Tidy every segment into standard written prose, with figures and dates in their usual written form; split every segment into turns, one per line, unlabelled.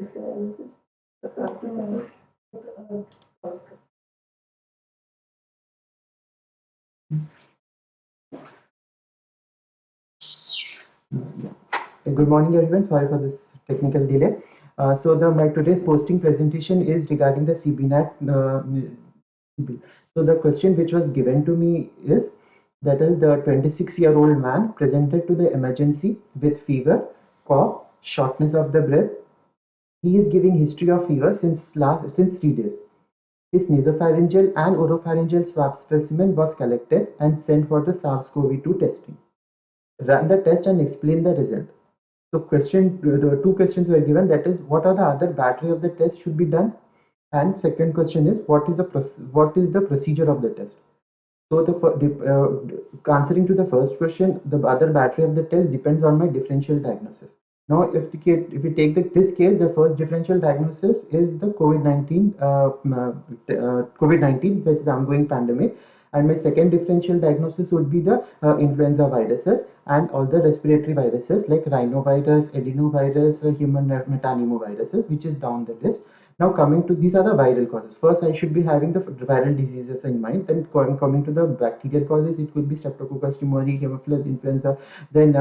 Good morning, everyone. Sorry for this technical delay. My today's posting presentation is regarding the CBNAT. So the question which was given to me is that is the 26-year-old man presented to the emergency with fever, cough, shortness of the breath. He is giving history of fever since 3 days. His nasopharyngeal and oropharyngeal swab specimen was collected and sent for the SARS-CoV-2 testing. Run the test and explain the result. So the two questions were given, that is what are the other battery of the test should be done, and second question is what is the procedure of the test. So answering to the first question, the other battery of the test depends on my differential diagnosis. Now, if we take this case, the first differential diagnosis is the COVID-19, which is ongoing pandemic, and my second differential diagnosis would be the influenza viruses and all the respiratory viruses like rhinovirus, adenovirus, human metapneumoviruses, which is down the list. Now coming to these are the viral causes. First, I should be having the viral diseases in mind. Then coming to the bacterial causes, it could be Streptococcus pneumoniae, Haemophilus influenza. Then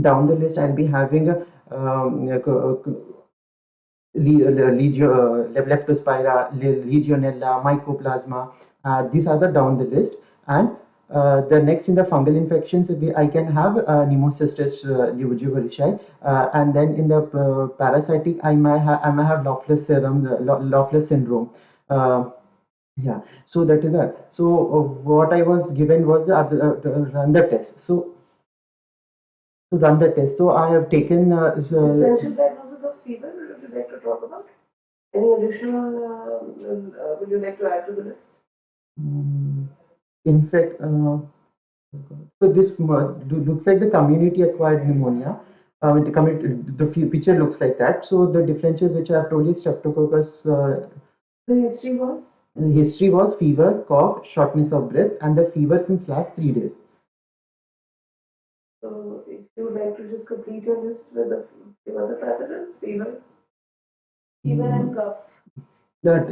down the list, I'll be having a Leptospira, Legionella, Mycoplasma. These are the down the list. And the next in the fungal infections, I can have Pneumocystis jirovecii, and then in the parasitic, I might have Loeffler syndrome. Yeah, so that is that. So what I was given was the run the test. So to run the test, so I have taken
differential diagnosis of fever. Would you like to talk about any additional? Would you like to add to the list?
In fact, so this looks like the community acquired pneumonia. The picture looks like that. So the differentials which I have told you, Streptococcus.
The history was?
The history was fever, cough, shortness of breath, and the fever since last 3 days.
So if you would like to just complete your list with the other pathogens, fever and cough.
That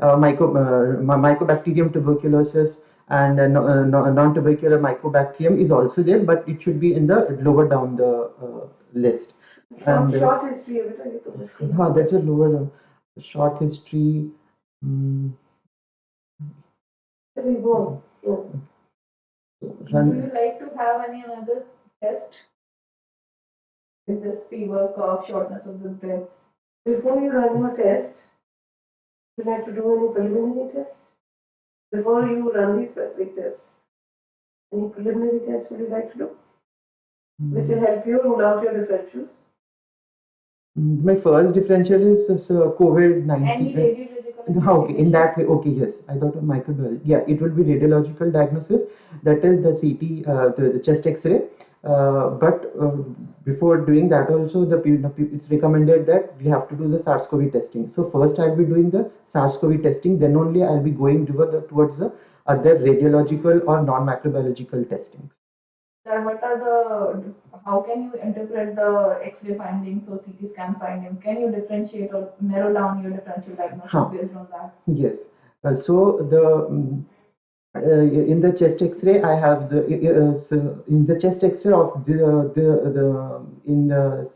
Mycobacterium tuberculosis and non-tubercular mycobacterium is also there, but it should be in the lower down the list.
Short history of it.
That's a lower short history.
Do you like to have any other test with this fever, cough, shortness of the breath? Before you run your test, would you like to do any preliminary tests? Before you run these specific tests, any preliminary tests would you like to do? Which will help you rule out your differentials?
My first differential is COVID-19.
Any radiological?
Okay, in that way, okay, yes. I thought of microbiology. Yeah, it will be radiological diagnosis. That is the CT, the chest X-ray. But before doing that also, it's recommended that we have to do the SARS-CoV testing. So first I'll be doing the SARS-CoV testing, then only I'll be going towards the other radiological or non-microbiological testings.
What are the, how can you interpret the X-ray findings or CT scan findings? Can you differentiate or narrow down your differential diagnosis based on that?
Yes. So in the chest X-ray, I have in the chest X-ray of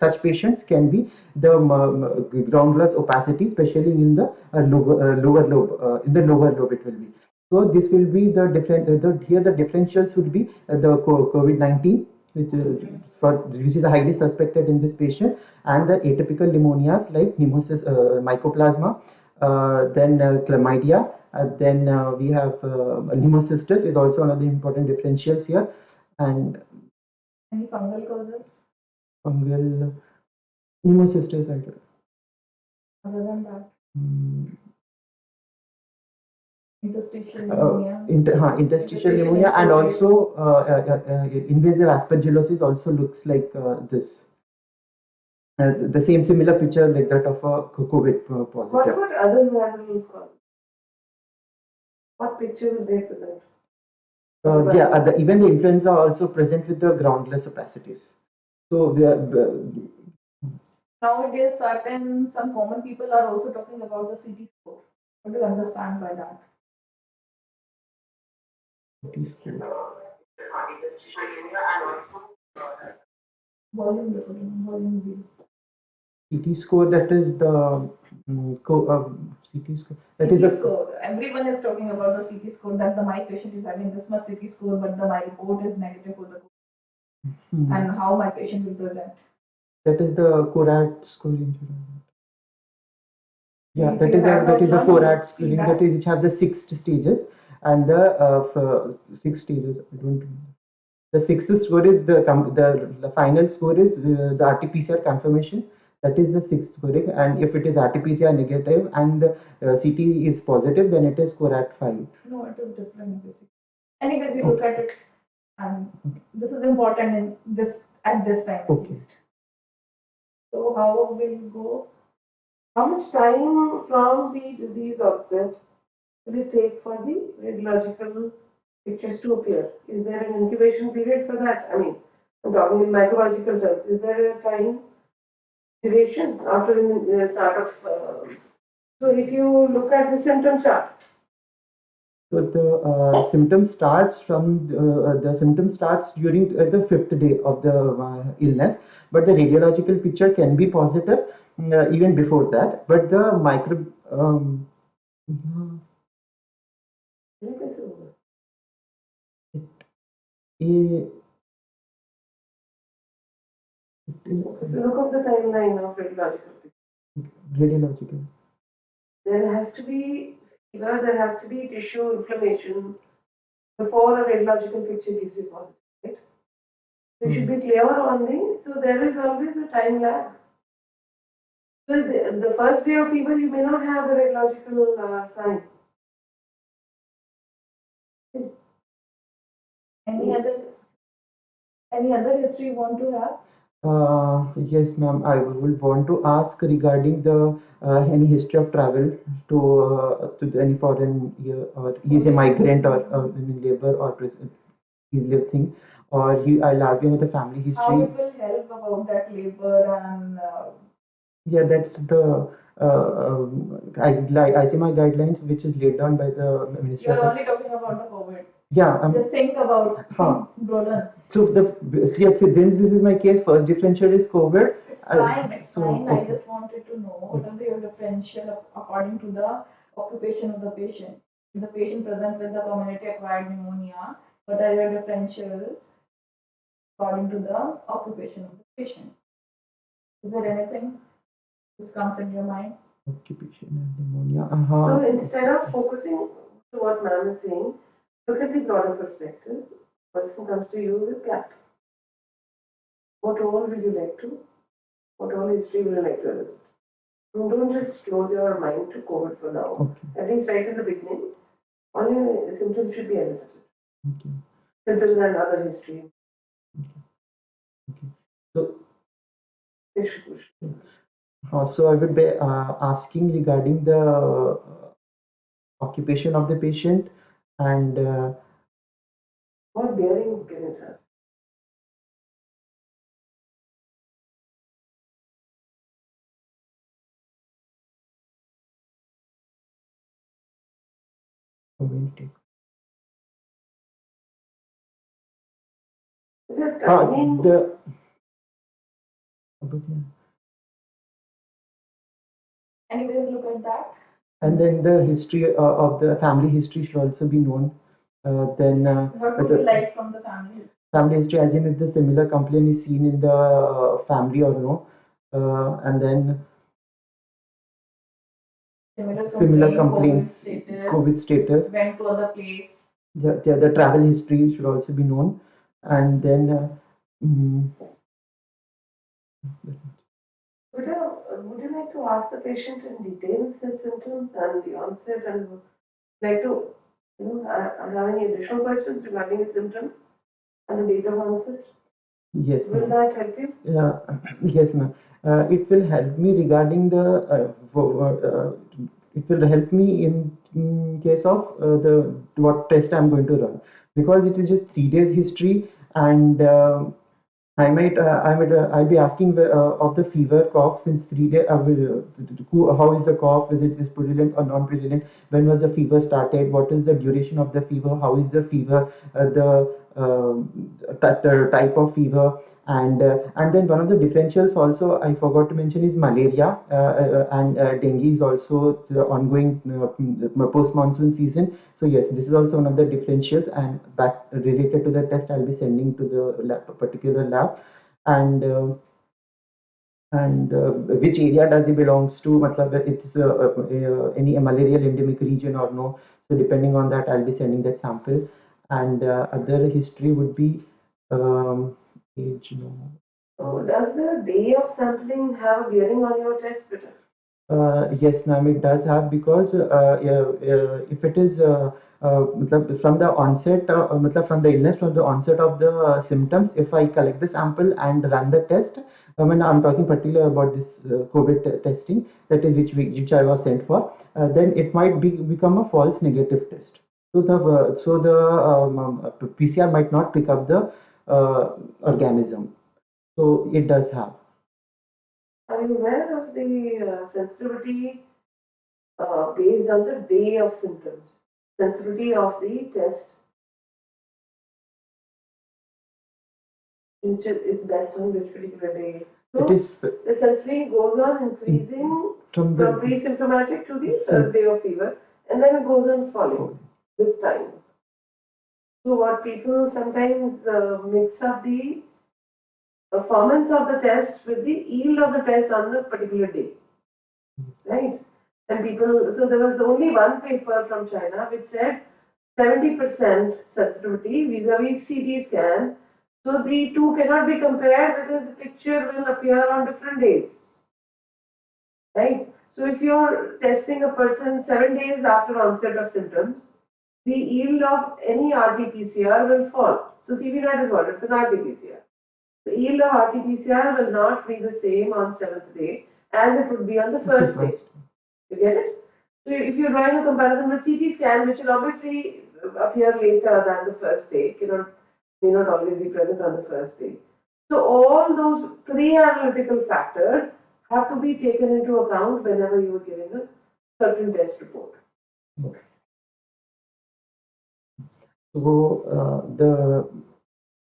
such patients can be the ground glass opacity, especially in the lower lobe. In the lower lobe, it will be. So this will be the different. Here the differentials would be the COVID-19, which is highly suspected in this patient, and the atypical pneumonias like Mycoplasma, then chlamydia. Then we have Pneumocystis is also one of the important differentials here. And
any fungal causes?
Fungal Pneumocystis.
Other than that, interstitial pneumonia.
Interstitial pneumonia, and also invasive aspergillosis also looks like this. The same similar picture like that of a COVID positive.
What about other viral causes? What picture will they present?
Even the influenza are also present with the ground glass opacities. So we are
Nowadays, some common people are also talking about the CT score. What do you understand by that?
CT score.
Volume zero.
CT score, that is the CT score. That is
CT
a
score. Everyone is talking about the CT score that my patient is having this much CT score, but my report is negative for the and how my patient will present.
That is the CORAD scoring. Yeah,
If
that
you
is
have
a that
not
is a
learned,
CORAD
see
scoring.
that.
That is which have the 6 stages, and the 6 stages. I don't remember. The sixth score is the final score is the RT-PCR confirmation. That is the sixth scoring, and if it is RT-PCR negative and the CT is positive, then it is CORAD 5.
No, it is different. Anyways, we look at it, and this is important in this at this time.
Okay.
So how will go? How much time from the disease onset will it take for the radiological pictures to appear? Is there an incubation period for that? I mean, I'm talking in microbiological terms. Is there a time duration after the start of? So if you look at the symptom chart.
So the symptom starts from the symptom starts during the 5th day of the illness, but the radiological picture can be positive even before that. But the
So look up the timeline of
radiological.
There has to be fever, there has to be tissue inflammation before a radiological picture gives you positive, right? You should be clear on the, so there is always a time lag. So the first day of fever, you may not have the radiological sign. Any other history you want to have?
Yes, ma'am. I would want to ask regarding the any history of travel to any foreign or he's a migrant or in labor or prison, he's lived thing, or I'll ask him with the family history.
How it will help about that labor and
yeah, that's the ICMR guidelines, which is laid down by the Ministry.
You're only talking about the COVID.
Yeah.
Just think about broaden.
So this is my case. First differential is COVID.
It's fine. It's
So,
fine.
okay.
I just wanted to know what are your differential according to the occupation of the patient. If the patient present with the community acquired pneumonia, what are your differential according to the occupation of the patient? Is there anything which comes in your mind?
Occupation and pneumonia.
So instead of focusing on what ma'am is saying, look at the broader perspective. Person comes to you with gap. What all will you like to? What all history will you like to elicit? Don't just close your mind to COVID for now.
Okay.
At least right in the beginning, all your symptoms should be elicited.
Okay.
Symptoms and other history.
Okay. So.
Distribution.
So I would be asking regarding the occupation of the patient and
what bearing can it have?
community.
Anyways, look at that.
And then the history of the family history should also be known. Then
what would you like from the family history?
Family history, as in if the similar complaint is seen in the family or no, and then similar complaints, COVID status,
went to other place.
The travel history should also be known, and then.
Would you like to ask the patient in details his symptoms and the onset, and like to have any additional questions regarding his symptoms and the date of onset?
Yes.
Will that help you?
Yes, ma'am. It will help me regarding the. It will help me in case of what test I'm going to run, because it is just 3 days history and. I'll be asking of the fever, cough since 3 days. How is the cough? Is it purulent or non-purulent? When was the fever started? What is the duration of the fever? How is the fever? The type of fever, and then one of the differentials also I forgot to mention is malaria, and dengue is also the ongoing post-monsoon season. So yes, this is also one of the differentials, and back related to the test, I'll be sending to the particular lab, and which area does it belongs to? Matlab, it's any malarial endemic region or no. So depending on that, I'll be sending that sample, and other history would be age. No.
So does the day of sampling have a bearing on your test, Peter?
Yes, ma'am, it does have, because if it is from the onset, from the illness, from the onset of the symptoms, if I collect the sample and run the test, when I'm talking particular about this COVID testing, that is which I was sent for, then it might become a false negative test. So the PCR might not pick up the organism. So it does have.
Are you aware of the sensitivity based on the day of symptoms? Sensitivity of the test, which is based on which particular day? So
It is
the sensitivity goes on increasing from pre-symptomatic to the first day of fever, and then it goes on falling with time. So what people sometimes mix up the performance of the test with the yield of the test on the particular day, right? And people, so there was only one paper from China which said 70% sensitivity vis-a-vis CT scan. So the two cannot be compared because the picture will appear on different days, right? So if you're testing a person 7 days after onset of symptoms, the yield of any RT-PCR will fall. So CV0 is what? It's an RT-PCR. The yield of RT-PCR will not be the same on 7th day as it would be on the first day. You get it? So if you're drawing a comparison with CT scan, which will obviously appear later than the first day, may not always be present on the first day. So all those pre-analytical factors have to be taken into account whenever you are giving a certain test report.
Okay. So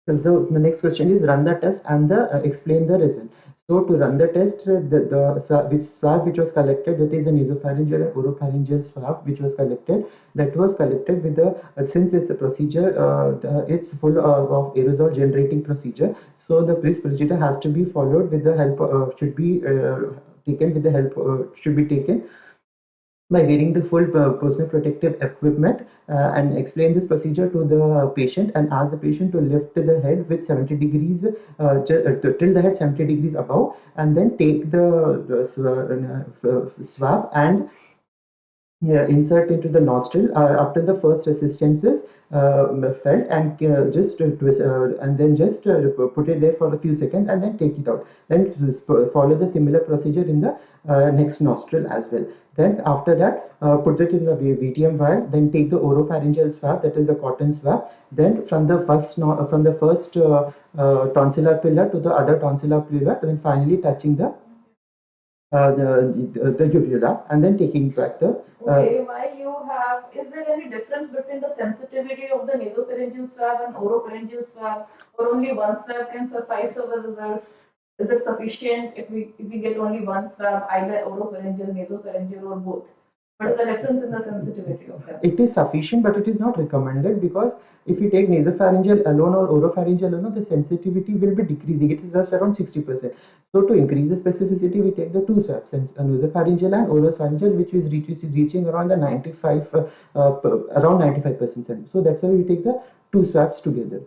the next question is run the test and explain the result. So to run the test, the swab which was collected, that is an nasopharyngeal and oropharyngeal swab which was collected, that was collected with the since it's a procedure, it's full of aerosol generating procedure. So the procedure has to be followed with the help should be taken with the help should be taken by wearing the full personal protective equipment, and explain this procedure to the patient and ask the patient to lift the head with 70 degrees, till the head 70 degrees above, and then take the swab and insert into the nostril up till the first resistances felt, and just twist, and then just put it there for a few seconds and then take it out. Then follow the similar procedure in the next nostril as well. Then after that, put it in the VTM vial. Then take the oropharyngeal swab, that is the cotton swab. Then from the first tonsillar pillar to the other tonsillar pillar, then finally touching the uvula, and then taking back the.
Okay, why you have, is there any difference between the sensitivity of the nasopharyngeal swab and oropharyngeal swab, or only one swab can suffice for the results? Is it sufficient if we get only one swab, either oropharyngeal, nasopharyngeal, or both? What is the difference in the sensitivity of them?
It is sufficient, but it is not recommended, because if you take nasopharyngeal alone or oropharyngeal alone, the sensitivity will be decreasing. It is just around 60%. So to increase the specificity, we take the two swabs, nasopharyngeal and oropharyngeal, which is reaching around the 95%. So that's why we take the two swabs together.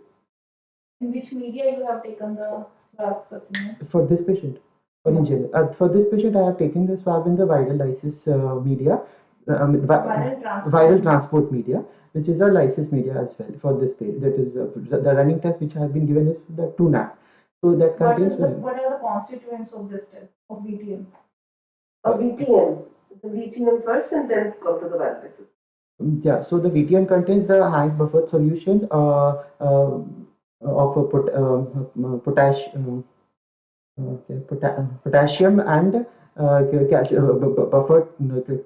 In which media you have taken the swab specimen?
For this patient, for this patient, I have taken the swab in the viral lysis media. Viral transport media, which is a lysis media as well for this patient. That is the running test which has been given is the 2NAT. So that contains.
What are the constituents of this test of VTM?
Of VTM, the VTM first, and then go to the viral lysis.
Yeah. So the VTM contains the high buffer solution. of potash, potassium and buffered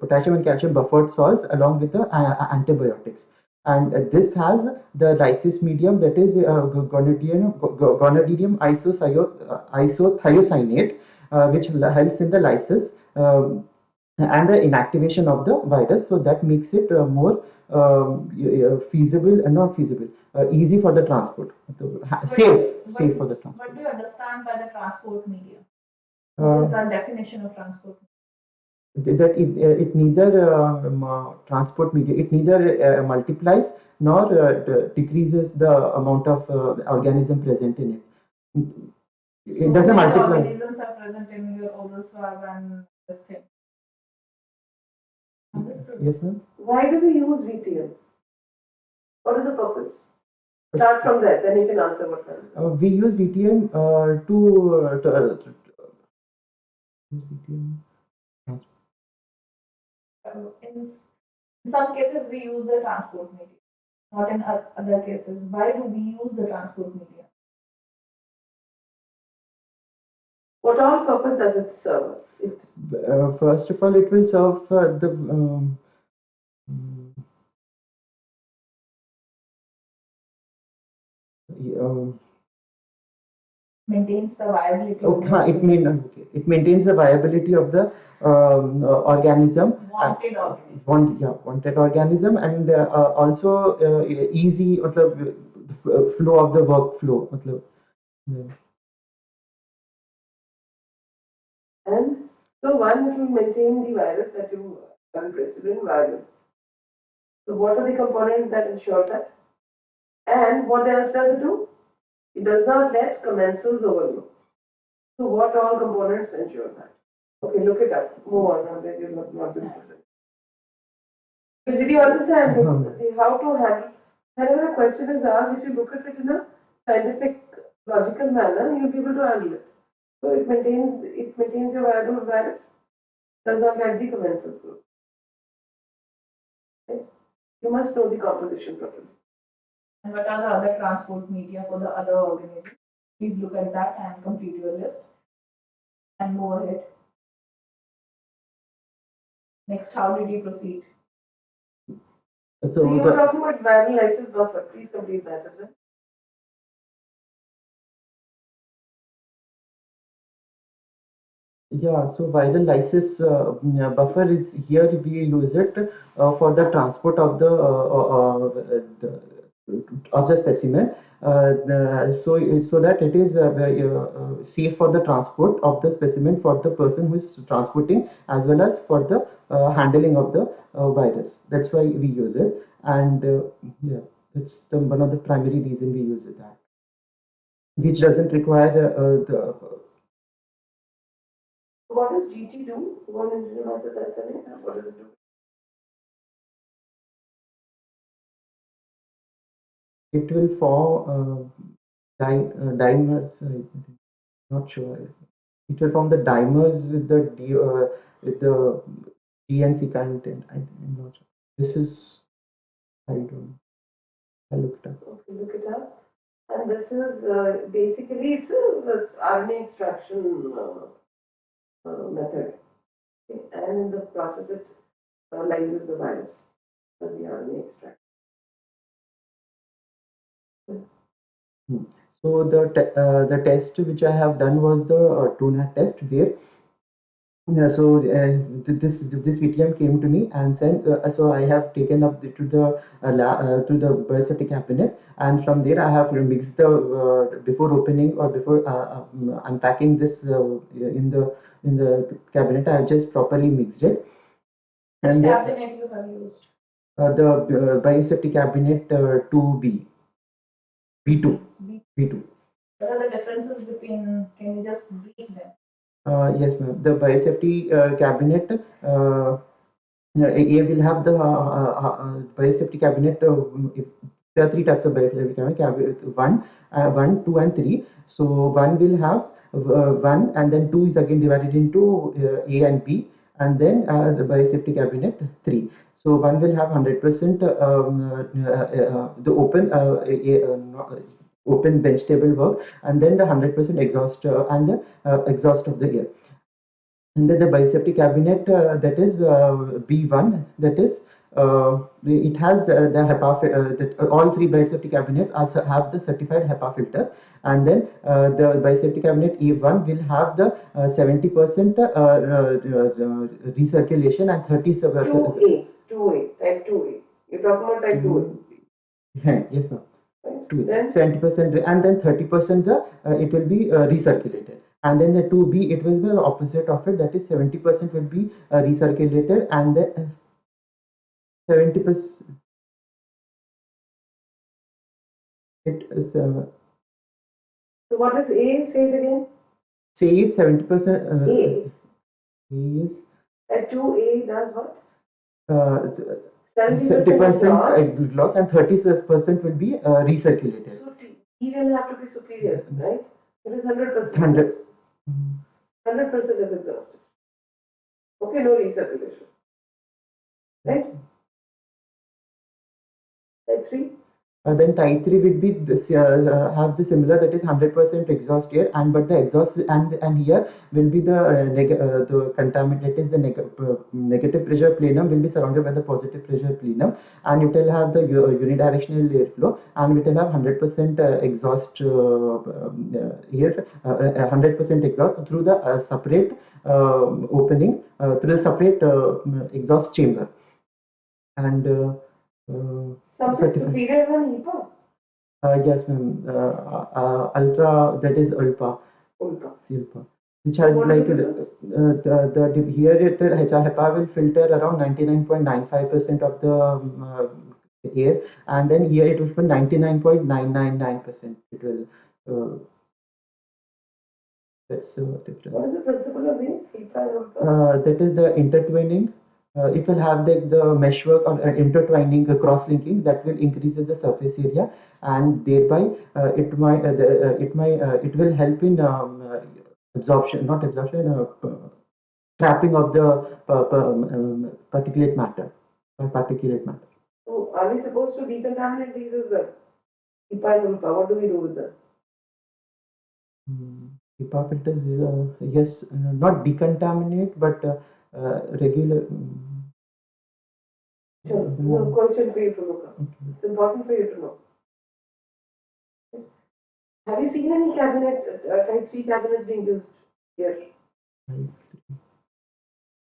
potassium and calcium buffered salts along with the antibiotics. And this has the lysis medium, that is gonadium isothiocyanate, which helps in the lysis and the inactivation of the virus, so that makes it more feasible and not feasible, easy for the transport, safe for the transport.
What do you understand by the transport medium?
Uh,
What is the definition of transport?
that it neither transport media, it neither multiplies nor decreases the amount of organism present in it. It doesn't
many
multiply.
organisms are present in your oral swab and this thing. Understood.
Yes, ma'am.
Why do we use VTM? What is the purpose? Start from there, then you can answer what that is.
We use VTM VTM.
In some cases, we use the transport medium, not in other cases. Why do we use the transport medium?
What all purpose does it serve us?
First of all, it will serve the
Maintains the viability.
okay, it maintains the viability of the organism.
Wanted organism.
Wanted organism, and also easy flow of the workflow.
And so one, it will maintain the virus that you are interested in viable. So what are the components that ensure that? And what else does it do? It does not let commensals overgrow. So what all components ensure that? Okay, look it up. Move on, otherwise you're not going to present. So did you understand how to handle? Whenever a question is asked, if you look at it in a scientific, logical manner, you'll be able to handle it. So it maintains your viable virus, does not let the commensals grow. Okay? You must know the composition properly.
And what are the other transport media for the other organisms? Please look at that and complete your list. And move ahead. Next, how did you proceed?
So you were talking about viral lysis buffer. Please complete that as well.
Yeah, so viral lysis buffer is here. We use it for the transport of the specimen, so that it is safe for the transport of the specimen for the person who is transporting, as well as for the handling of the virus. That's why we use it, and yeah, it's one of the primary reason we use it, that which doesn't require
What does GT do? One intravenously SNA. What does it do?
it will form dimers. Not sure. It will form the dimers with the DNC content. I'm not sure. This is, I don't know. I looked up.
Okay, look it up. And this is basically it's a RNA extraction method. Okay. And in the process, it lyses the virus as the RNA extract.
So the test which I have done was the TrueNAT test, where this VTM came to me, and then so I have taken up to the biosafety cabinet, and from there I have mixed the before opening or before unpacking this in the cabinet. I have just properly mixed it.
And which cabinet you have used?
The biosafety cabinet 2B. B2. B2.
What are the differences between? Can you just brief them?
Yes, ma'am. The biosafety cabinet A will have the biosafety cabinet. There are three types of biosafety cabinet: one, 2, and 3. So one will have 1, and then 2 is again divided into A and B, and then the biosafety cabinet 3. So one will have 100% the open open bench table work, and then the 100% exhaust and the exhaust of the air. And then the biosafety cabinet, that is B1, that is it has the HEPA, all three biosafety cabinets also have the certified HEPA filters, and then the biosafety cabinet A1 will have the 70% recirculation and 30
2A, type 2A. You're talking about type 2A.
Yes, ma'am.
Then
70%, and then 30% it will be recirculated. And then the 2B, it will be the opposite of it, that is 70% will be recirculated, and the 70% it is
so what is A? Say it again.
say it 70%
A.
is
Type 2A does what?
70% gloss and 30% will be recirculated.
So T will have to be superior, right? It is 100%. 100% is exhausted. Okay, no recirculation. Right? Type 3?
Then type 3 will be this, have the similar, that is 100% exhaust air, and but the exhaust and here will be the contaminant, that is the negative pressure plenum will be surrounded by the positive pressure plenum, and it will have the unidirectional airflow, and it will have 100% exhaust air, 100% exhaust through the separate opening, through the separate exhaust chamber, and
something superior than HEPA?
Yes, ma'am. Ultra, that is ULPA, which has
What
like
is
the here it HEPA will filter around 99.95% of the air, and then here it will be 99.999%. It will. That's different.
What is the principle of these? HEPA and ULPA?
That is the intertwining. It will have the meshwork or intertwining, cross-linking that will increases the surface area, and thereby it will help in absorption, not absorption, trapping of the particulate matter.
So are we supposed to decontaminate these as well? HEPA and ULPA, what do we do with them?
HEPA filters, yes, not decontaminate, but regular.
Sure. No question for you to look up.
Okay.
It's important for you to know. Have you seen any cabinet, type 3 cabinets being used here?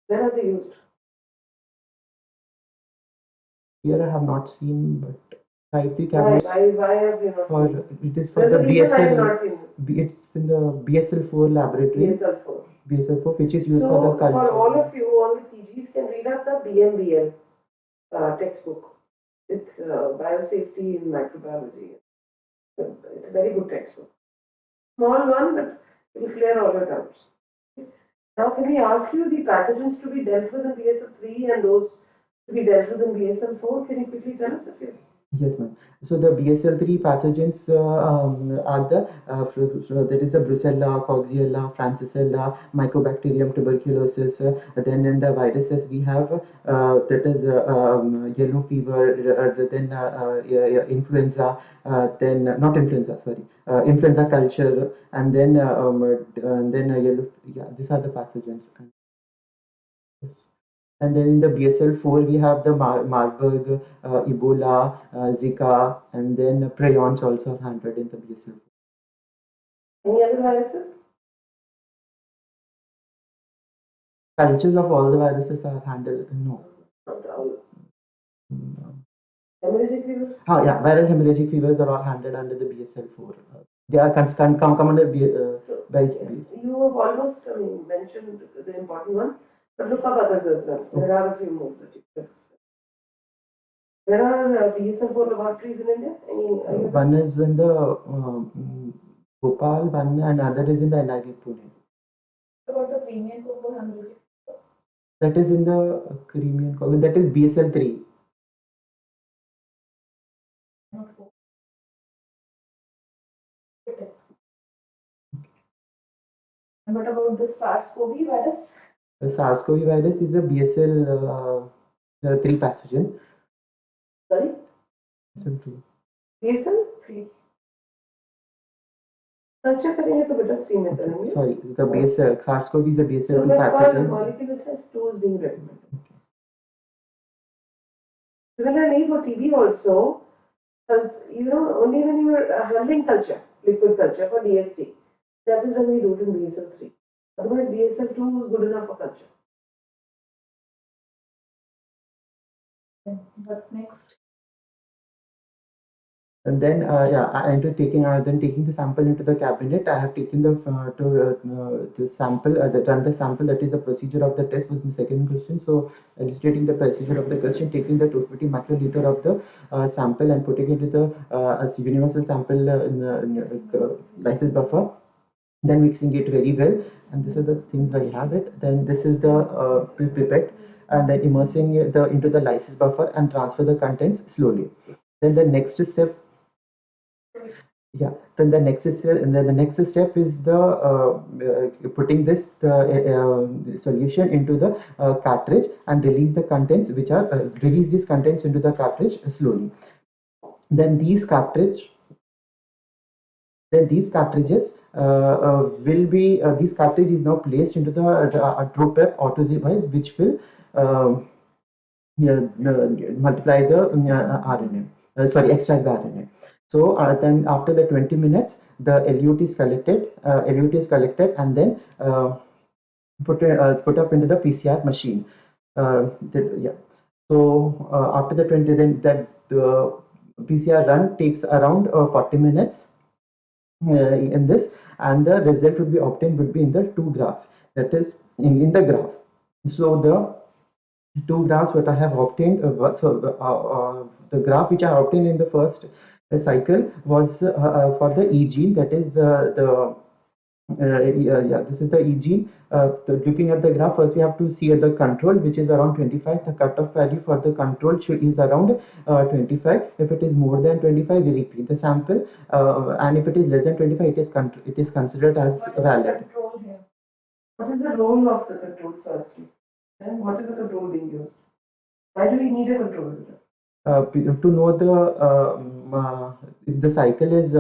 Where are they used?
Here I have not seen, but type 3 cabinets.
Why have you not seen?
It is for
There's
the
a reason I have
BSL.
not seen it.
It's in the BSL-4 laboratory.
BSL-4.
BSL-4, which is used
So
for the culture.
for all of you, all the PGs can read up the BMBL textbook. It's biosafety in microbiology. It's a very good textbook. Small one, but it will clear all your doubts. Now, can we ask you the pathogens to be dealt with in BSL-3 and those to be dealt with in BSL-4? Can you quickly tell us a few?
Yes, ma'am. So the BSL-3 pathogens are there is the Brucella, Coxiella, Francisella, Mycobacterium tuberculosis. Then in the viruses we have that is yellow fever, then influenza, then not influenza, sorry, influenza culture, and then yellow. Yeah, these are the pathogens. Yes. And then in the BSL-4, we have the Marburg, Ebola, Zika, and then prions also are handled in the BSL-4.
Any other viruses?
Cultures of all the viruses are handled. No.
Not all.
No.
Hemorrhagic fevers?
Yeah, viral hemorrhagic fevers are all handled under the BSL-4. They are come under
So,
by
you have almost mentioned the important ones, but look up others as well. There are a few more that you could. There are BSL-4 laboratories in India?
One is in the Bhopal, one and other is in the NIV Pune.
What about the premium cocoa hemorrhagic?
That is in the Crimean, that is BSL-3.
Not four. And what about the SARS-CoV virus?
The SARS-CoV virus is a BSL-3 pathogen.
Sorry?
BSL-3.
BSL-3. Culture करेंगे तो बेटा 3 में करेंगे.
Sorry, the base SARS-CoV is the
So
BSL-2
but for
pathogen.
molecular test, 2 is being recommended. Similarly, for TB also, only when you are handling culture, liquid culture for DST, that is when we do it in BSL-3. Otherwise, BSL-2 is good enough for culture.
But next.
And then, taking the sample into the cabinet, I have taken the sample, done the sample. That is the procedure of the test was the second question. So, illustrating the procedure of the question, taking the 250 microliter of the sample and putting it into the as universal sample lysis buffer. Then mixing it very well, and this is the things I have it. Then this is the pipette, and then immersing into the lysis buffer and transfer the contents slowly. Then the next step. Yeah, then the next is the putting this solution into the cartridge and release the contents which are release these contents into the cartridge slowly. Then these cartridges will be this cartridge is now placed into the Dept auto device, which will multiply the RNA. Extract the RNA. So then after the 20 minutes, the LUT is collected. And then put up into the PCR machine. So after the 20, then that the PCR run takes around 40 minutes in this, and the result would be obtained would be in the 2 graphs. That is in the graph. So the 2 graphs what I have obtained, the graph which I obtained in the first cycle was for the E gene, that is this is the E gene. Looking at the graph, first we have to see the control, which is around 25. The cutoff value for the control is around 25. If it is more than 25, we repeat the sample, and if it is less than 25, it is considered as valid.
What is the role of the control firstly? And what is the control being used? Why do we need a control?
To know if the cycle is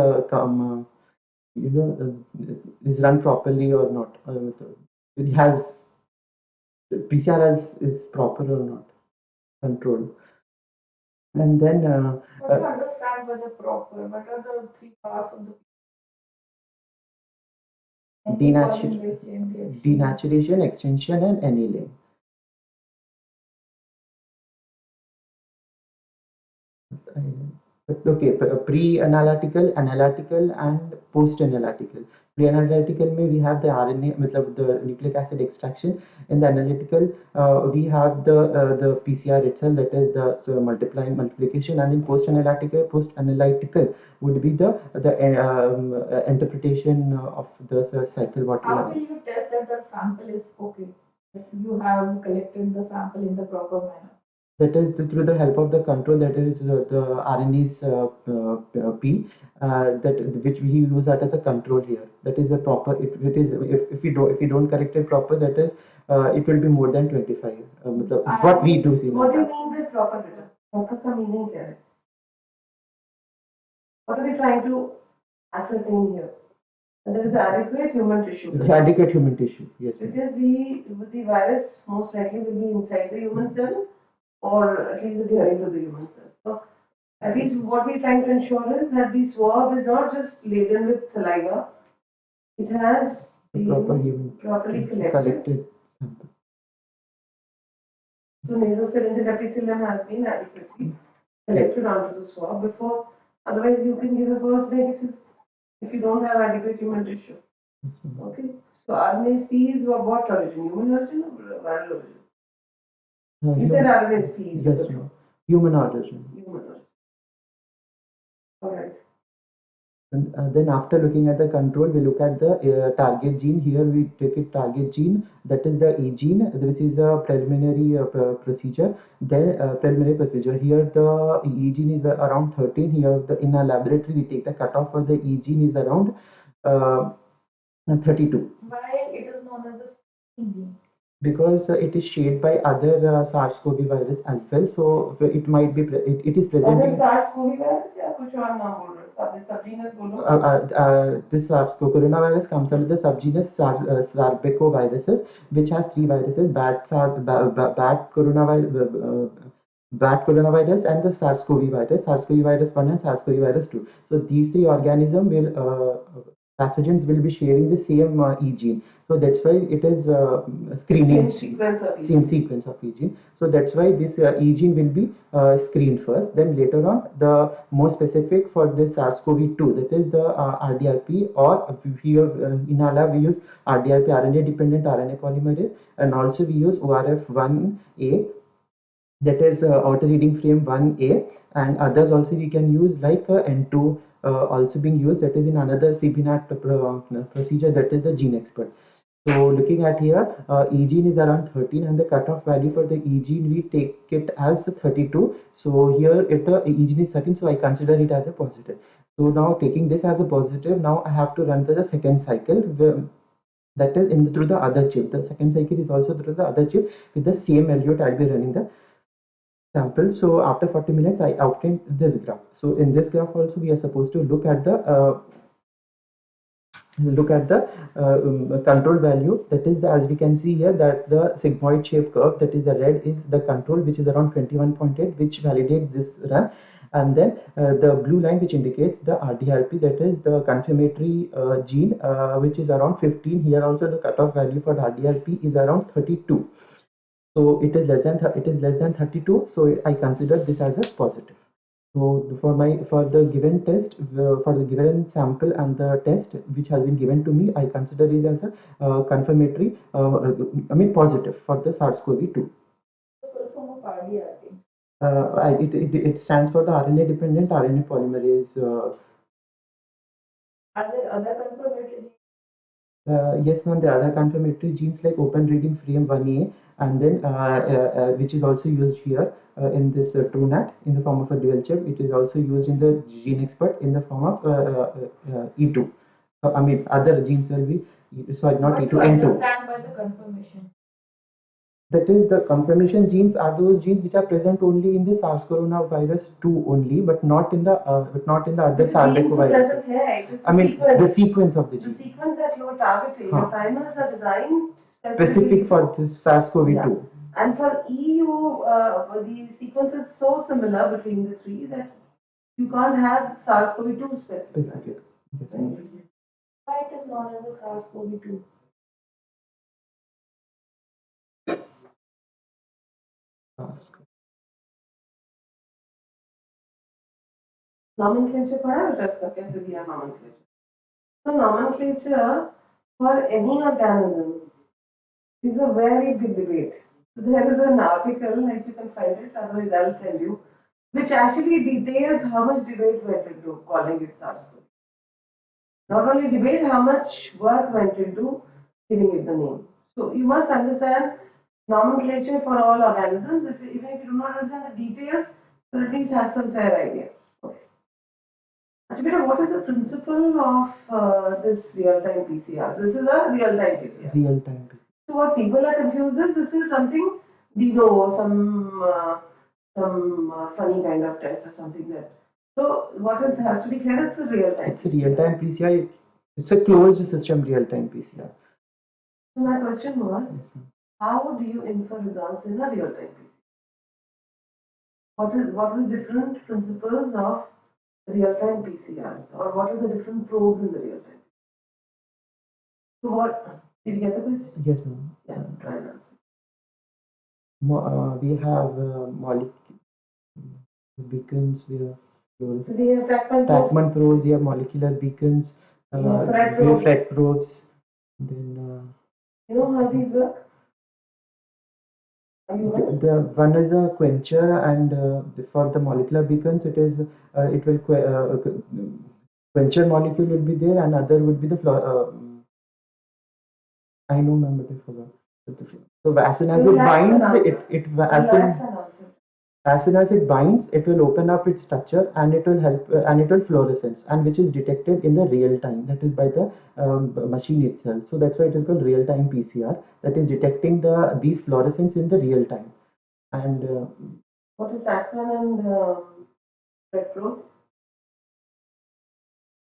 is run properly or not. It has PCR is proper or not control. And then
what do you understand by the proper? What are the 3 parts of the
denaturation, extension, and annealing. Okay, pre-analytical, analytical, and post-analytical. Pre-analytical may we have the RNA, the nucleic acid extraction. In the analytical, we have the PCR itself, that is the multiplication, and in post-analytical would be the interpretation of the cycle. What
how will you test that the sample is okay? That you have collected the sample in the proper manner?
That is through the help of the control, that is the RNA's P, which we use that as a control here. That is a proper. It is if you don't correct it proper, that is it will be more than 25. What we do.
What do you mean by proper? Proper ka meaning kya hai? What are we trying to ascertain here? And there is adequate human tissue.
Adequate human tissue, yes.
Because the virus most likely will be inside the human cell, or at least adhering to the human cell. So, at least what we're trying to ensure is that the swab is not just laden with saliva, it has been properly collected. So, nasopharyngeal epithelium has been adequately collected onto the swab before, otherwise, you can give a false negative if you don't have adequate human tissue. Okay, so RNA is of what origin? Human origin or viral origin? You said RNA
Yes, human origin.
Human origin. All right.
And then after looking at the control, we look at the target gene. Here we take a target gene, that is the E gene, which is a preliminary procedure. Preliminary procedure. Here the E gene is around 13. Here in a laboratory we take the cutoff for the E gene is around 32.
Why it is known as the E gene?
because it is shared by other SARS-CoV virus as well. So it might be it is present
अगर
in
SARS-CoV virus या कुछ और नाम बोल रहे हो, सब सबजीनस बोलो।
this coronavirus comes under the subgenus Sarbecoviruses, which has three viruses: bat coronavirus and the SARS-CoV virus, SARS-CoV virus 1 and SARS-CoV virus 2. So these three organisms will pathogens will be sharing the same E gene. So that's why it is screening
Same sequence of
E gene. So that's why this E gene will be screened first. Then later on, the more specific for this SARS-CoV-2, that is the RDRP, or in our lab we use RDRP, RNA dependent RNA polymerase, and also we use ORF1A, that is outer reading frame 1A, and others also we can use like N2 also being used, that is in another CBNAT procedure, that is the gene expert. So looking at here, E gene is around 13 and the cutoff value for the E gene we take it as 32. So here E gene is 13, so I consider it as a positive. So now taking this as a positive, now I have to run the second cycle, that is through the other chip. The second cycle is also through the other chip with the same LUT. I'll be running the sample. So after 40 minutes, I obtained this graph. So in this graph also we are supposed to look at the control value, that is as we can see here, that the sigmoid shape curve, that is the red, is the control, which is around 21.8, which validates this run, and then the blue line which indicates the RDRP, that is the confirmatory gene, which is around 15. Here also the cutoff value for the RDRP is around 32. So it is less than 32, so I consider this as a positive. So for the given test, for the given sample and the test which has been given to me, I consider it as a confirmatory, positive for the SARS-CoV-2.
Full form of RDRP.
It stands for the RNA dependent RNA polymerase.
Are there other confirmatory?
Yes, ma'am. The other confirmatory genes like open reading frame 1A, and then which is also used here in this TrueNAT in the form of a dual chip. It is also used in the gene expert in the form of E2. So, other genes will be, sorry, not
What
E2,
do you
N2.
understand by the confirmation?
That is, the confirmation genes are those genes which are present only in the SARS coronavirus 2 only, but not in the other SARS-CoV-2 viruses. The sequence of the
The
genes.
sequence that you are targeting, your primers are designed
Specific for this SARS-CoV-2.
Yeah. And for EU, the sequence is so similar between the three that you can't have SARS-CoV-2 specific.
Yes,
Right?
Why it is known as the SARS-CoV-2?
Nomenclature पढ़ा है test का कैसे दिया nomenclature? So nomenclature for any organism is a very big debate. So there is an article, if you can find it, otherwise I'll send you, which actually details how much debate went into calling it SARS-CoV. Not only debate, how much work went into giving it the name. So you must understand nomenclature for all organisms. Even if you do not understand the details, so at least have some fair idea. Okay. Achha, what is the principle of this real-time PCR? This is a real-time PCR.
Real-time PCR.
So what people are confused with, this is something de novo, some funny kind of test or something that. So what has to be clear, it's a real-time.
It's a real-time PCR. It's a closed system real-time PCR.
So my question was, how do you infer results in a real-time PCR? What are the different principles of real-time PCRs, or what are the different probes in the real-time? So what, did you get the question?
Yes, ma'am.
Yeah, try and answer.
We have molecular beacons, we have fluorescent.
So we have
Tachman probes, we have molecular beacons, we have FRET probes. Then
you know how these work?
the one is a quencher, and for the molecular beacons, it will quencher molecule will be there, and other would be the I know, ma'am, but I forgot. So as soon as it binds, As soon as it binds, it will open up its structure and it will help and it will fluorescence, and which is detected in the real time, that is by the machine itself. So that's why it is called real time PCR, that is detecting these fluorescence in the real time. And
What is that one and retro?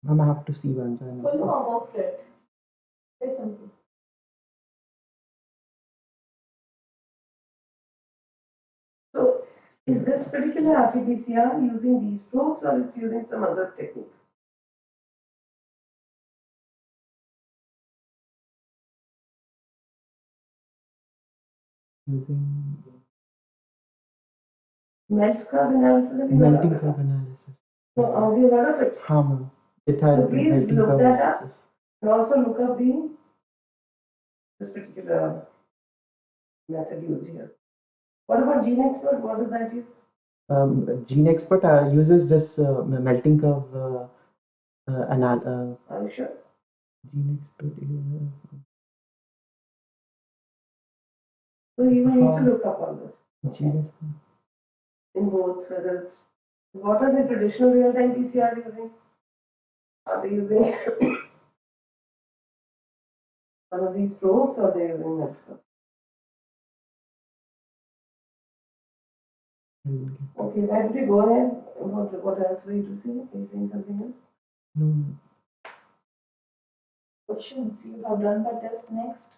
I have to see once. I
Full
know.
form of it. Very simple.
So, is this particular RT-PCR using these probes or it's using some other technique?
Using
Melt curve analysis? Have you heard of
melting
it?
curve analysis.
So, have you heard of it?
Ma'am. It has
So please
melting
look
curve
that up.
analysis.
And also look up this particular method used here. What about Gene Expert? What does that use?
Gene Expert uses this melting curve
Are you sure?
Gene Expert is,
So you will need to look up on this.
Gene Expert.
In both, whether it's what are the traditional real-time PCRs using? Are they using one of these probes or are they using Metcalfe? Okay, why don't you go ahead? What else were you to say? Are you saying something else?
No.
Questions you have done the test next.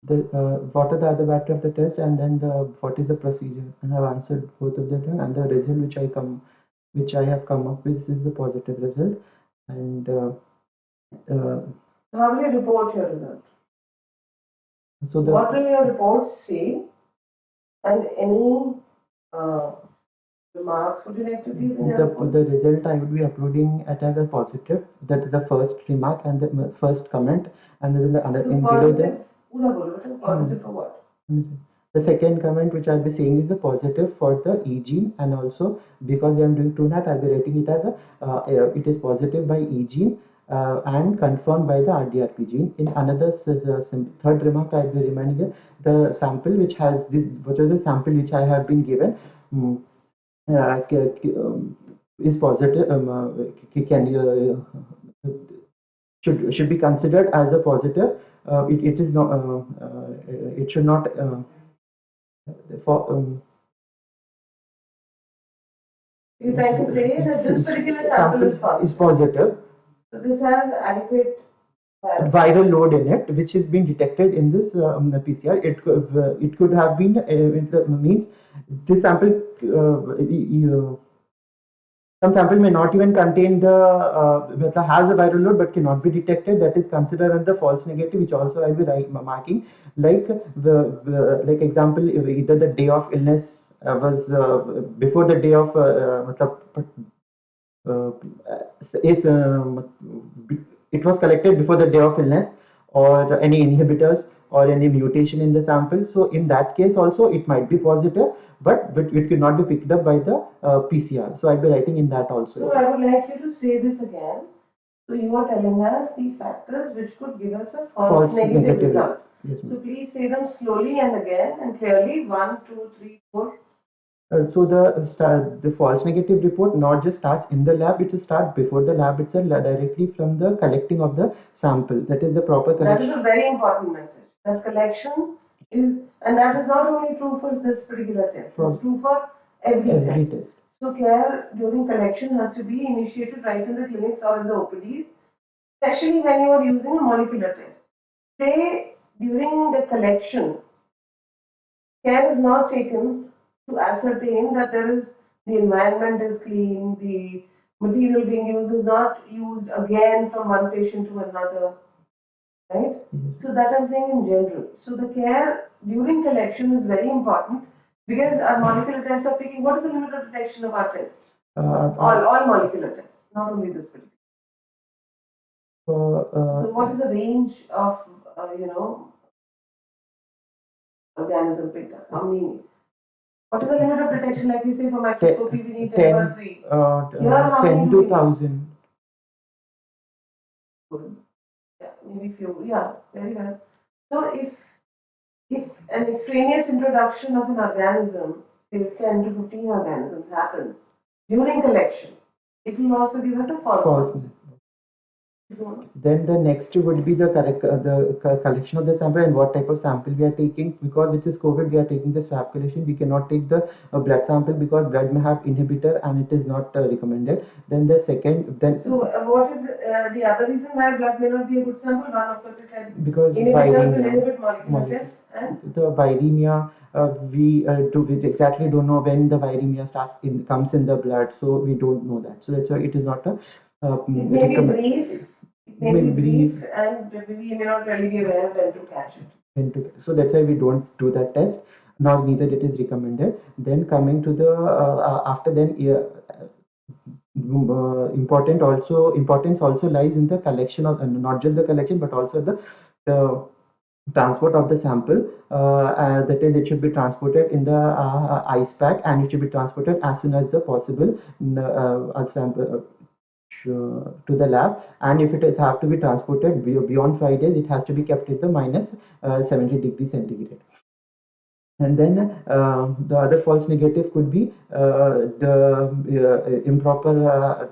What are the other matter of the test, and then what is the procedure? And I've answered both of them, and the result which I have come up with is the positive result. And
How will you report your result?
so
What will your report say? And any remarks would you like to give in your report?
the result I would be uploading it as a positive. That is the first remark and the first comment, and then the other
So
in below
positive,
the
positive for what?
the second comment which I'll be saying is the positive for the E gene, and also because I'm doing TrueNAT, I'll be rating it as it is positive by E gene and confirmed by the RDRP gene. In another third remark, I'll be reminding you the sample which has this, which is the sample which I have been given. Is positive. Can you should be considered as a positive. It is not. It should not. For
You're trying to say that this particular sample is positive.
is positive.
So this has adequate
Viral load in it, which has been detected in this PCR. It could have been means this sample. Some sample may not even contain has a viral load but cannot be detected. That is considered as the false negative, which also I will be marking. Like like example, either the day of illness was before the day of is it was collected before the day of illness, or any inhibitors or any mutation in the sample. So in that case also it might be positive, but it could not be picked up by the PCR. So I'll be writing in that also.
So I would like you to say this again. So you are telling us the factors which could give us a false negative result.
Yes,
so please say them slowly and again and clearly. 1, 2, 3, 4.
So the false negative report not just starts in the lab, it will start before the lab itself, directly from the collecting of the sample. That is the proper collection.
That is a very important message. That collection is, and that is not only true for this particular test, it's true for every test. So care during collection has to be initiated right in the clinics or in the OPDs, especially when you are using a molecular test. Say during the collection, care is not taken to ascertain that the environment is clean, the material being used is not used again from one patient to another, right? So that I'm saying in general. So the care during collection is very important, because our molecular tests are picking. What is the limit of detection of our tests? All molecular tests, not only this particular. So what is the range of organism picked up? How many? What is the limit of detection? Like we say for microscopy, we need 10 or 3. Here, how
10
many
to 1,000.
Yeah, maybe few. Yeah, very well. So if an extraneous introduction of an organism, say 10 to 15 organisms happens during collection, it will also give us a false
False.
positive.
Then the next would be the collection of the sample and what type of sample we are taking. Because it is COVID, we are taking the swab collection. We cannot take the blood sample because blood may have inhibitor and it is not recommended. Then the second,
So what is the other reason why blood may not be a good sample? One, of course, you said
because
inhibitors will inhibit molecular
molecule.
test, and
The viremia, we exactly don't know when the viremia comes in the blood, so we don't know that. So that's why it is not a
it may be brief. It may be brief, and we may not really be aware when to catch it.
So that's why we don't do that test, nor neither it is recommended. Then coming to the after then importance also lies in the collection of not just the collection but also the transport of the sample. That is, it should be transported in the ice pack, and it should be transported as soon as the possible sample to the lab. And if it is have to be transported beyond 5 days, it has to be kept at the minus 70 degrees centigrade. And then the other false negative could be the improper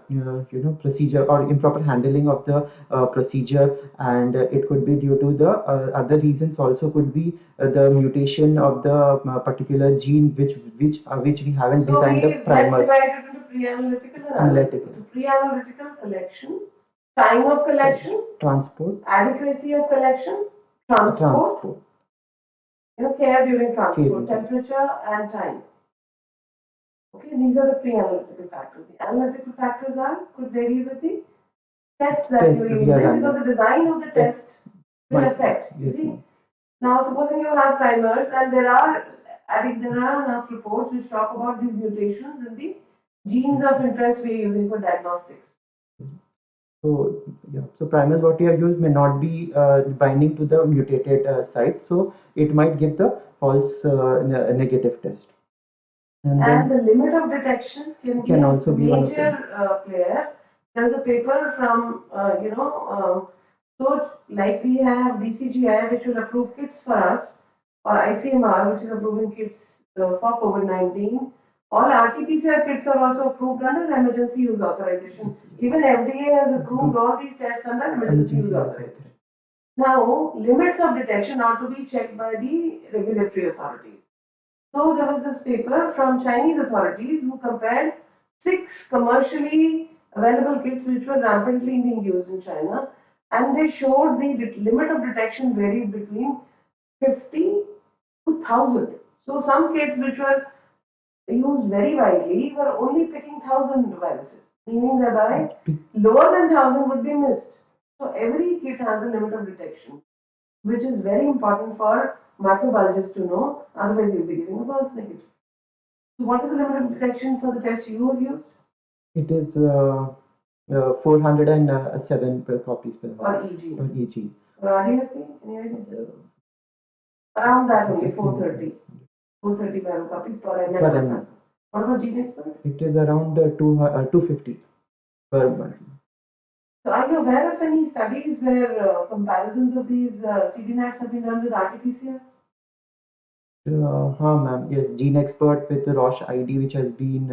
procedure or improper handling of the procedure, and it could be due to the other reasons. Also could be the mutation of the particular gene which we haven't designed the primer.
So we divided into pre-analytical and analytical. So pre-analytical collection, time of collection,
transport,
adequacy of collection, transport. Care during transport, temperature and time. Okay, these are the pre-analytical factors. The analytical factors could vary with the test that you use, because the design of the test will affect. You see, now supposing you have primers, and there are enough reports which talk about these mutations in the genes of interest we are using for diagnostics.
So yeah, so primers what you have used may not be binding to the mutated site, so it might give the false negative test.
And the limit of detection can also be a major player. There's a paper from so like we have DCGI, which will approve kits for us, or ICMR, which is approving kits for COVID-19. All RT-PCR kits are also approved under emergency use authorization. Even FDA has approved all these tests under emergency use authorization. Now, limits of detection are to be checked by the regulatory authorities. So there was this paper from Chinese authorities who compared 6 commercially available kits which were rampantly being used in China, and they showed the limit of detection varied between 50 to 1000. So some kits which were used very widely were only picking 1000 viruses, meaning thereby lower than 1000 would be missed. So every kit has a limit of detection, which is very important for microbiologists to know, otherwise you'll be giving a false negative. So what is the limit of detection for the test you have used?
It is 407 copies per
EG.
Per EG.
RDFP? Any idea? Around that only, 430. 430 copies per ml. What about gene expert?
It is around 250 per month.
So are you aware of any studies where comparisons of these CDNATs have been done with RT-PCR?
Ma'am, yes, Gene Expert with the Roche ID, which has been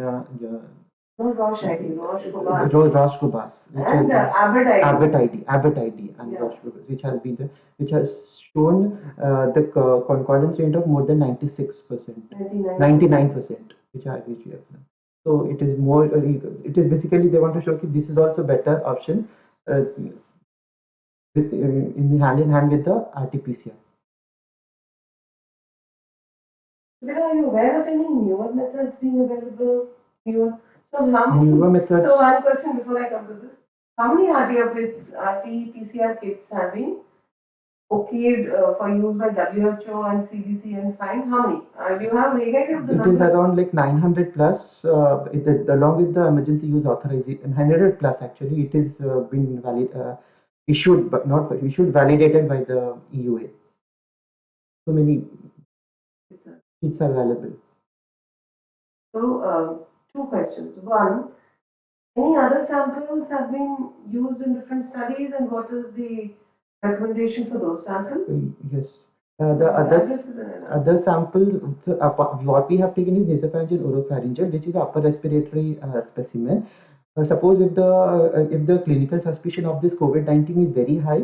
no Roche ID, Roche Cobas.
Roche Cobas,
and Abbott ID.
Abbott ID, and yeah. Roche Cobas, which has shown the concordance rate of more than 96%, 99%, which we have done. So it is more. It is basically they want to show that this is also better option with in hand with the RT-PCR.
Are you aware of any newer methods being available? So
newer methods.
So one question before I come to this: how many RT-PCR kits have been okayed for use by WHO and CDC and fine? How many? Do you have a idea of the numbers?
It is around like 900 plus. Along with the emergency use authorization, 100 plus actually. It is been issued, but not issued, validated by the EUA. So many kits are available.
So 2 questions. One, any other samples have been used in different studies, and what is the recommendation for those samples?
Yes. The other
This is an analysis.
other samples, what we have taken is nasopharyngeal oropharyngeal, which is upper respiratory specimen. Suppose if the clinical suspicion of this COVID-19 is very high,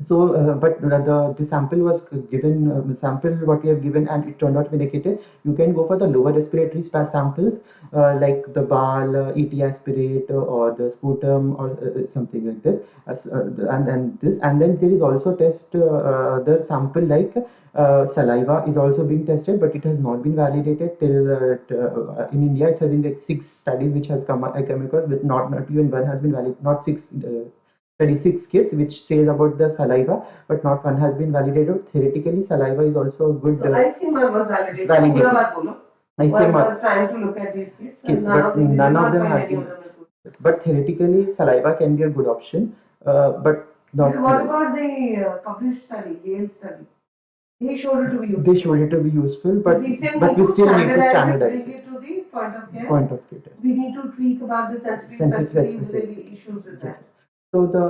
so but the sample was given, sample what we have given, and it turned out to be negative. You can go for the lower respiratory samples, like the BAL, ET aspirate, or the sputum, or something like this. And then there is also the sample like saliva is also being tested, but it has not been validated till in India. It's having like 6 studies which has come across, but not even one has been valid. Not 6. 36 kits which says about the saliva, but not one has been validated. Theoretically, saliva is also a good.
So AIIMS was validated.
Validated.
AIIMS was trying to look at these kits,
but none of them have been. But theoretically, saliva can be a good option. But not.
What about the published study, Yale study? They showed it to be useful.
They showed it to be useful, but we still need to standardize it
to the point of care.
Point of care.
We need to tweak about the sensitivity issues with that.
So the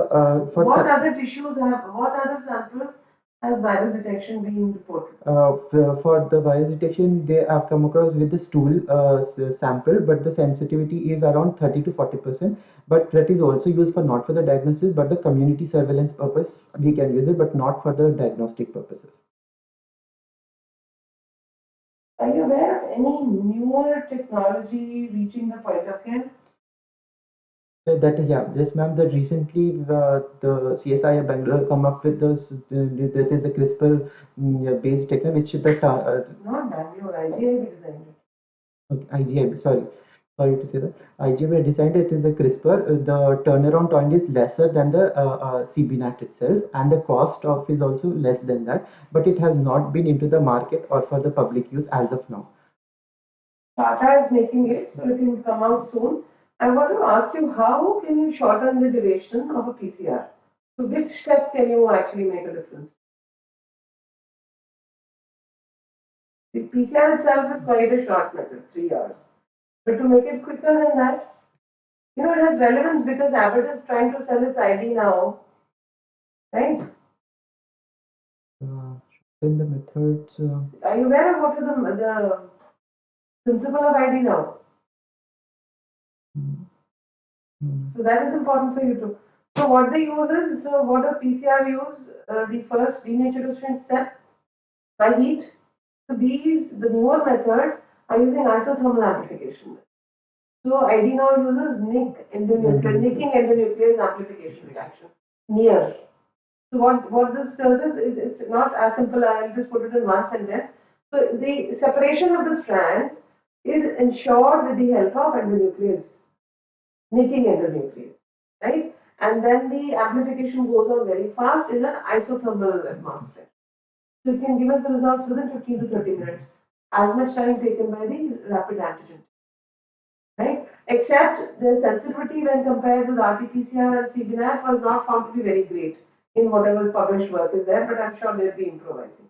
what other tissues have, what other samples has virus detection been reported?
For the virus detection, they have come across with the stool sample, but the sensitivity is around 30 to 40%. But that is also used for not for the diagnosis, but the community surveillance purpose. We can use it, but not for the diagnostic purposes.
Are you aware of any newer technology reaching the point of care?
Yes, ma'am. That recently the CSI of Bangalore come up with this. That is a CRISPR based technology, which the
not Bangalore, AIIMS designed it.
Okay, AIIMS. Sorry to say that. AIIMS designed it is a CRISPR. The turnaround time is lesser than the CBNAT itself, and the cost of is also less than that. But it has not been into the market or for the public use as of now.
Tata is making it, so it will come out soon. I want to ask you, how can you shorten the duration of a PCR? So which steps can you actually make a difference? The PCR itself is quite a short method, 3 hours. But to make it quicker than that, it has relevance because Abbott is trying to sell its ID now, right?
In the methods.
Are you aware of what is the principle of ID now? So that is important for you too. So what they use is, what does PCR use? The first denaturation step by heat. So the newer methods are using isothermal amplification. So ID now uses nicking endonuclease amplification reaction, near. So what this does is, it's not as simple. I'll just put it in one sentence. So the separation of the strands is ensured with the help of endonuclease. Nicking endonuclease, right? And then the amplification goes on very fast in an isothermal atmosphere. So it can give us the results within 15 to 30 minutes, as much time taken by the rapid antigen, right? Except the sensitivity when compared with RT-PCR and CBNAT was not found to be very great in whatever published work is there, but I'm sure they'll be improvising.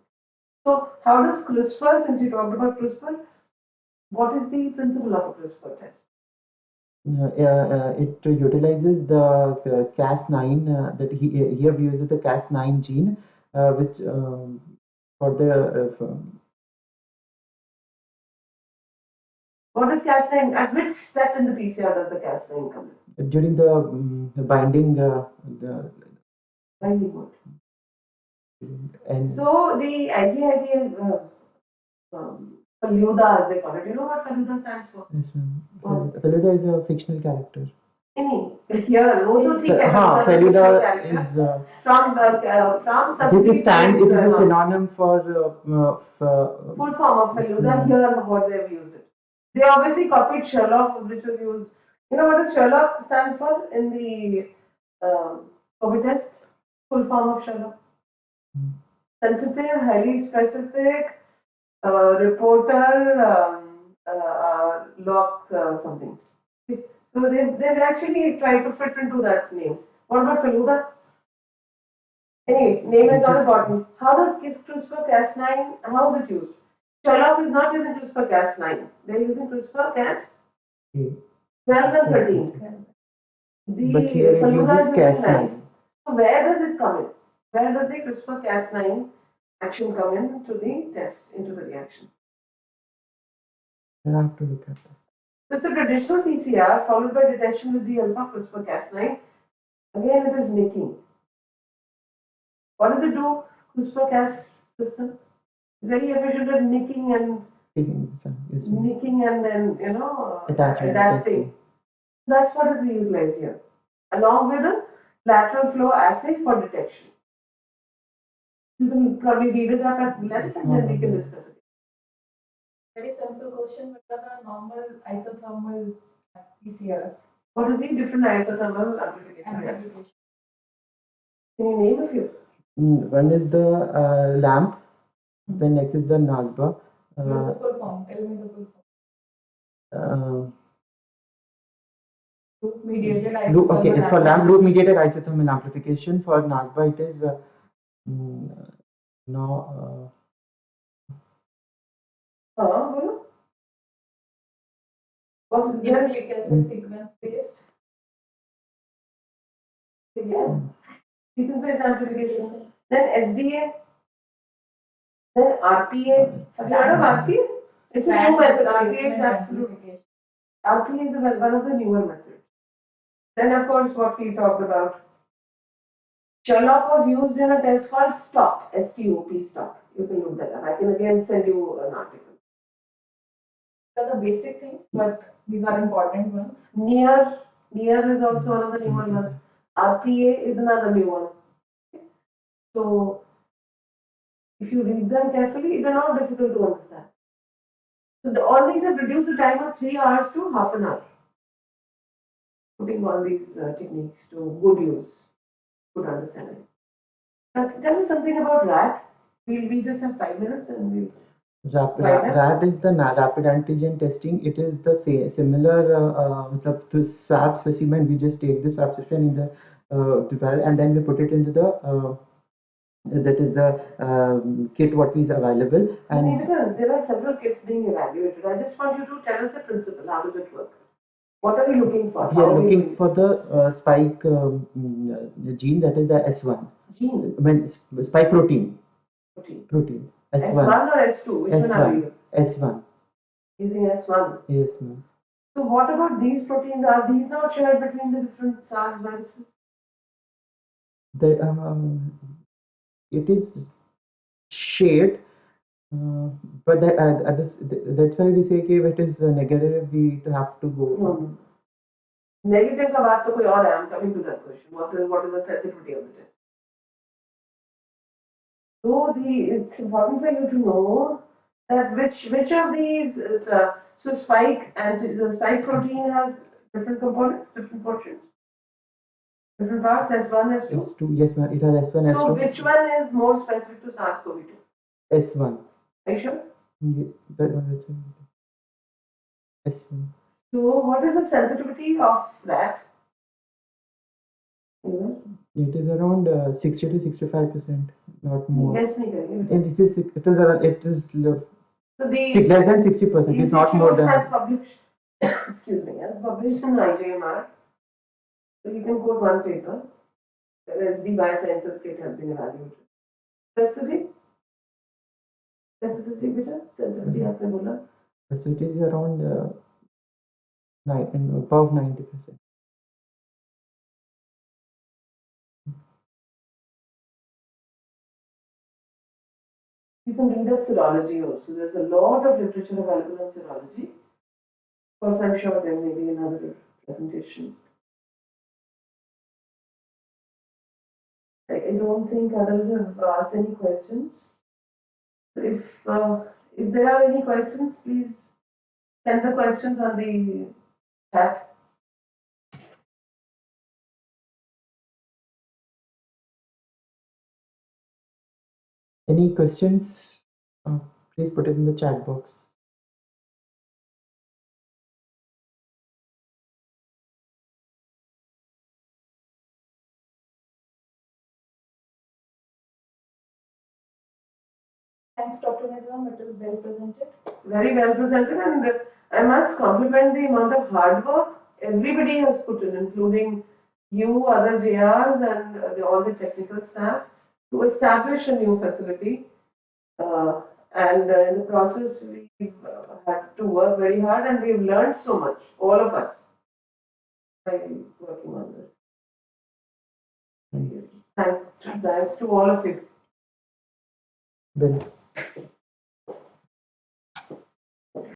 So how does CRISPR, since you talked about CRISPR, what is the principle of a CRISPR test?
It utilizes the Cas9 that here we use the Cas9 gene, which for the
what is Cas9? At which step in the PCR does the Cas9 come in?
During the binding
binding mode.
And
so the IgID Feluda, as they call it. You know what Feluda stands for?
Yes, ma'am. Feluda is a fictional character.
Here,
Feluda is
from something.
It is a synonym for
full form of Feluda. Here, what they have used it. They obviously copied Sherlock, which was used. You know what does Sherlock stand for in the COVID tests? Full form of Sherlock. Sensitive, highly specific. Reporter, lock something. So they've actually tried to fit into that name. What about Feluda? Anyway, name is not important. How does CRISPR-Cas9, how is it used? Sherlock is not using CRISPR-Cas9. They're using CRISPR-Cas 12 and 13.
But here it uses Cas9.
So where does it come in? Where does the CRISPR-Cas9 action come into the test, into the reaction?
I'll have to look at that.
So it's a traditional PCR followed by detection with the alpha CRISPR-Cas9. Again, it is nicking. What does it do? CRISPR-Cas system is very efficient at nicking and then adapting. That's what is utilized here, along with a lateral flow assay for detection. You can probably read it up at length and then we can discuss it.
Very simple question. What are the normal isothermal PCRs?
What are the different isothermal amplification? Can you name a few?
One is the LAMP, then next is the NASBA.
What is the full form? Tell me the full form. Loop mediated isothermal.
Okay, it's for LAMP, loop mediated isothermal amplification. For NASBA, it is
What
nucleic acid sequence based?
Yeah. Sequence-based amplification. Then SDA. Then RPA. Have you heard of RPA? It's a new method. RPA is absolutely. RPA is one of the newer methods. Then, of course, what we talked about. Sherlock was used in a test called STOP. S-T-O-P, STOP. You can look that up. I can again send you an article.
These are the basic things, but these are important ones.
Near is also one of the newer ones. RPA is another new one. So, if you read them carefully, they're not difficult to understand. So, all these have reduced the time of 3 hours to half an hour. Putting all these techniques to good use, good understanding. Now, tell us something about RAT. We just have 5 minutes and we'll.
RAT is the rapid antigen testing. It is the similar to swab specimen. We just take the swab specimen in the well, and then we put it into the that is the kit what is available. And
there are several kits being evaluated. I just want you to tell us the principle. How does it work? What are we looking for?
We are looking for the spike gene, that is the S1.
Gene?
I mean, spike protein. Protein.
S1 or S2? Which
S1.
one are you using?
S1.
Using S1?
Yes, ma'am.
So what about these proteins? Are these not shared between the different SARS viruses?
It is shared, but that's why we say if it is negative, we have to go.
Negative ka baat to koi aur hai. I'm coming to that question. What is the sensitivity of the test? So it's important for you to know that which of these is so spike protein has different components, different portions, different parts, S1, S2.
S2, yes, ma'am. It has S1, S2.
So which one is more specific to SARS-CoV-2?
S1.
Are you sure?
Yeah, that one is S1.
So what is the sensitivity of that?
It is around 60 to 65%, not more.
Less
and it is
so
less than 60%. It's not more than.
Has published, excuse me, has published in AIIMS. So you can quote one paper. Whereas the biosciences kit has been evaluated. Sensitivity beta, sensitivity आपने बोला.
So it is around above 90%.
You can read up serology also. There's a lot of literature available on serology. Of course, I'm sure there may be another presentation. I don't think others have asked any questions. If there are any questions, please send the questions on the chat.
Any questions? Please put it in the chat box.
Thanks, Dr. Nizam. It is well presented.
Very well presented, and I must compliment the amount of hard work everybody has put in, including you, other JRs, and all the technical staff, to establish a new facility. And in the process, we've had to work very hard, and we've learned so much, all of us, by working on this. Thanks to all of you.
Well,